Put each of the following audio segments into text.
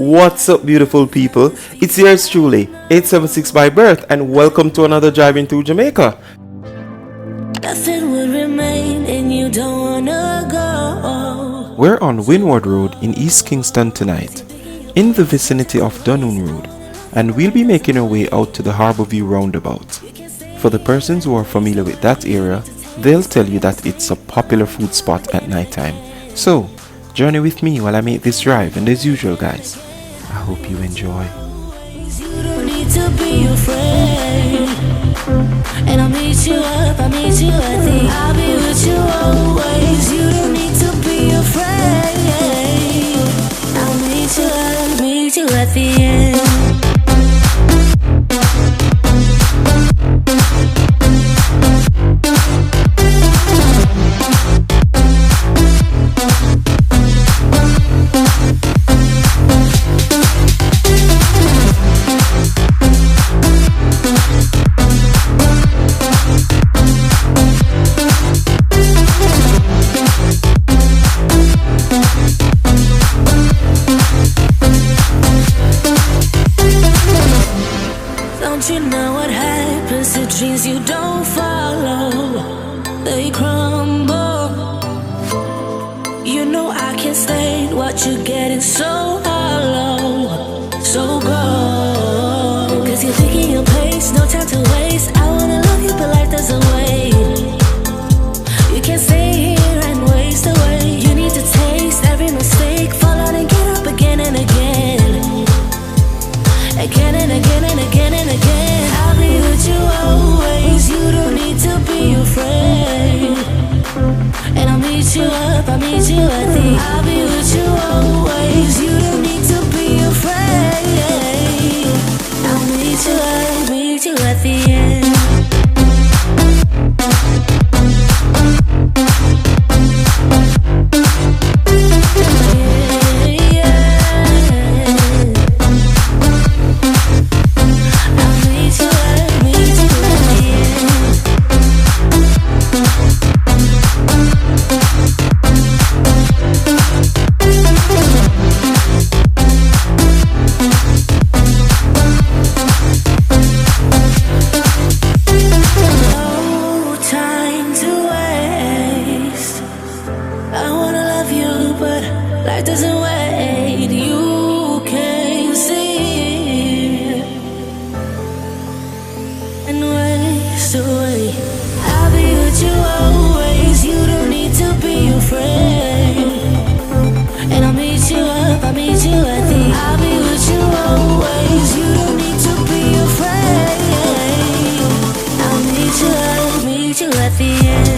What's up, beautiful people? It's yours truly, 876 by birth, and welcome to another Driving Through Jamaica. Nothing would remain and you don't wanna go. We're on Windward Road in East Kingston tonight, in the vicinity of Dunoon Road, and we'll be making our way out to the Harbour View Roundabout. For the persons who are familiar with that area, they'll tell you that it's a popular food spot at night time. So, journey with me while I make this drive, and as usual guys, I hope you enjoy. You don't need to be afraid. And I'll meet you up, I'll meet you at the I'll be with you always. You don't need to be afraid. I'll meet you at the end. Don't you know what happens to dreams you don't follow? They crumble. You know I can't stay what you're getting so hollow. So go. Cause you're thinking your pace, no time to waste. I wanna love you but life doesn't wait. You can't stay here and waste away. You need to taste every mistake. Fall out and get up again and again. Again and again and again and again. I'll be with you always. You don't need to be afraid. And I'll meet you up, I'll meet you at the I'll be with you always. You don't need to be afraid. I'll meet you at the end. Life doesn't wait, you can see it and waste away. I'll be with you always. You don't need to be afraid. And I'll meet you up, I'll meet you at the I'll be with you always. You don't need to be afraid. I'll meet you at the end.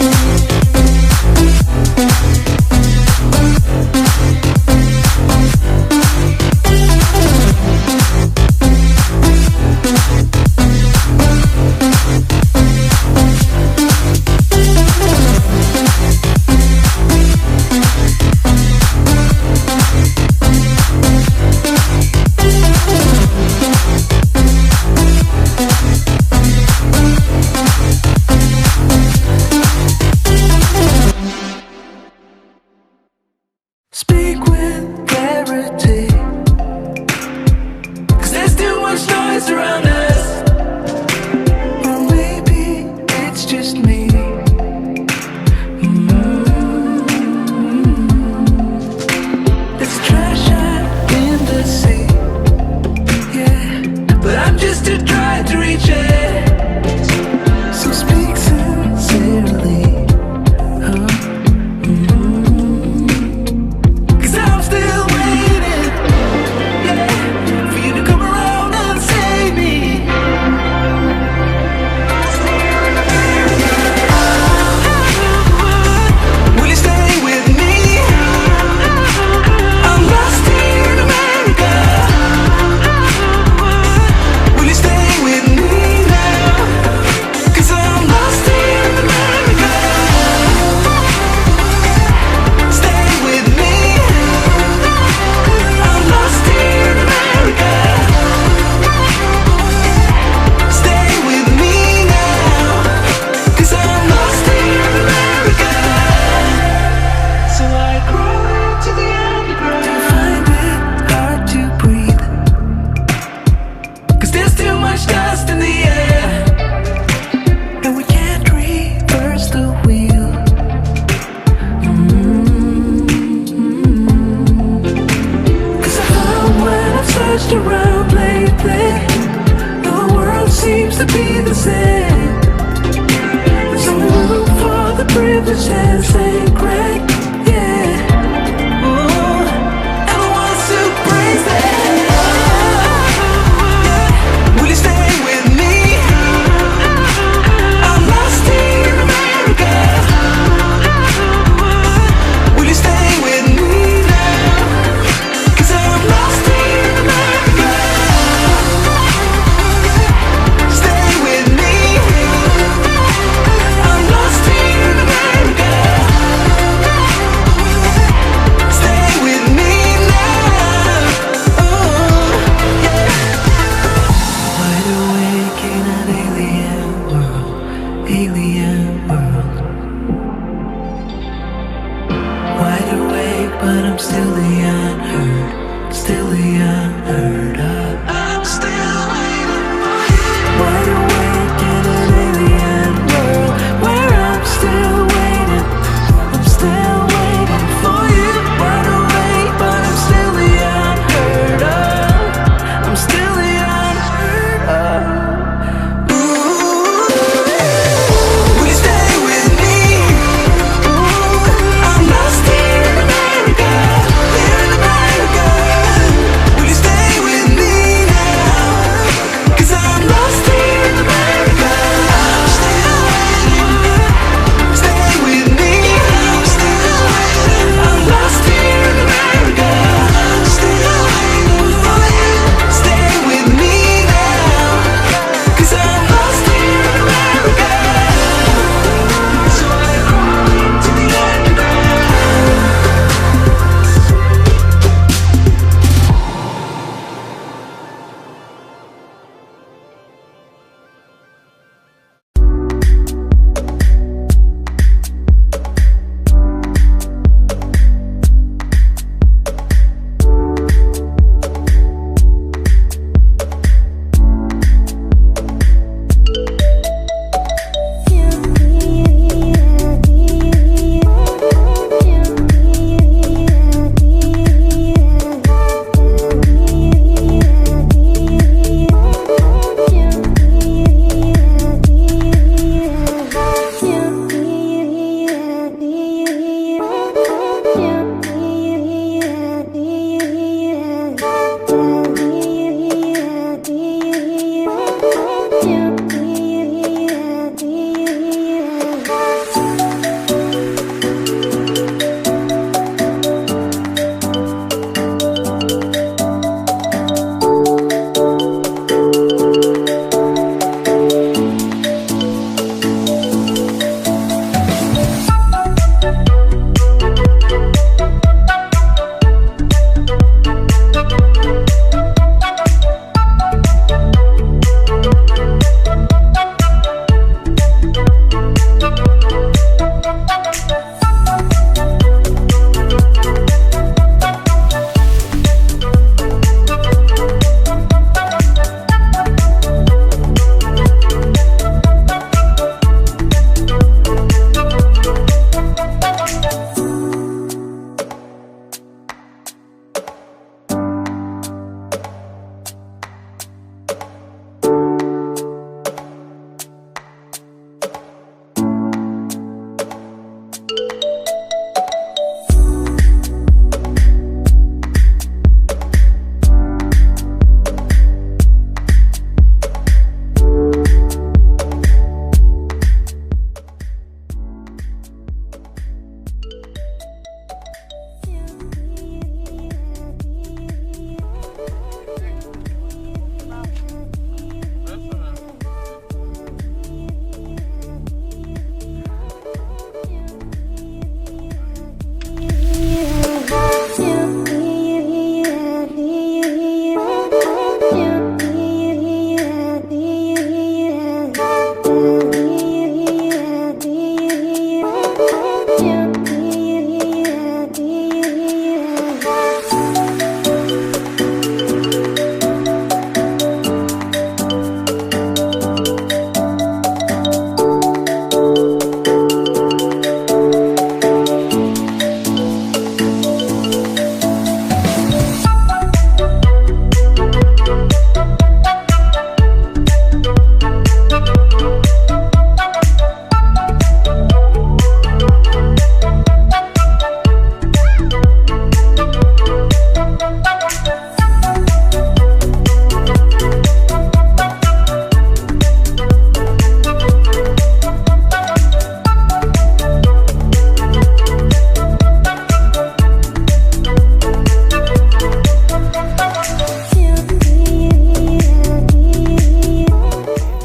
privilege and sacred, yeah. Ooh, and I want to praise it. Will you stay with me? I'm lost in America. Will you stay with me now? 'Cause I'm lost in America. Stay with me. I'm lost in America. Stay with me now. Oh, yeah. Wide awake in an alien world, alien world. Wide awake, but I'm still the unheard, still the unheard of. I'm still waiting for you. Wide awake in an alien world, where I'm still waiting for you. Wide awake, but I'm still the unheard of. I'm still the unheard of. Ooh, will you stay with me? Ooh, I'm lost in America, here in America. Will you stay with me now? 'Cause I'm lost in America. I'm still waiting. Stay with me. I'm still waiting. I'm lost in America. I'm still waiting for you. Stay with me now. 'Cause I'm lost in America. So I crawl into the underground.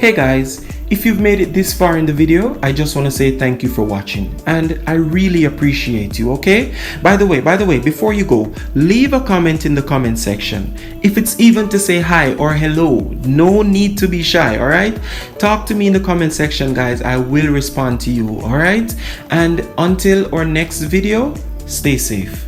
Hey guys, if you've made it this far in the video, I just want to say thank you for watching and I really appreciate you, okay? By the way, before you go, leave a comment in the comment section. If it's even to say hi or hello, no need to be shy, alright? Talk to me in the comment section, guys. I will respond to you, alright? And until our next video, stay safe.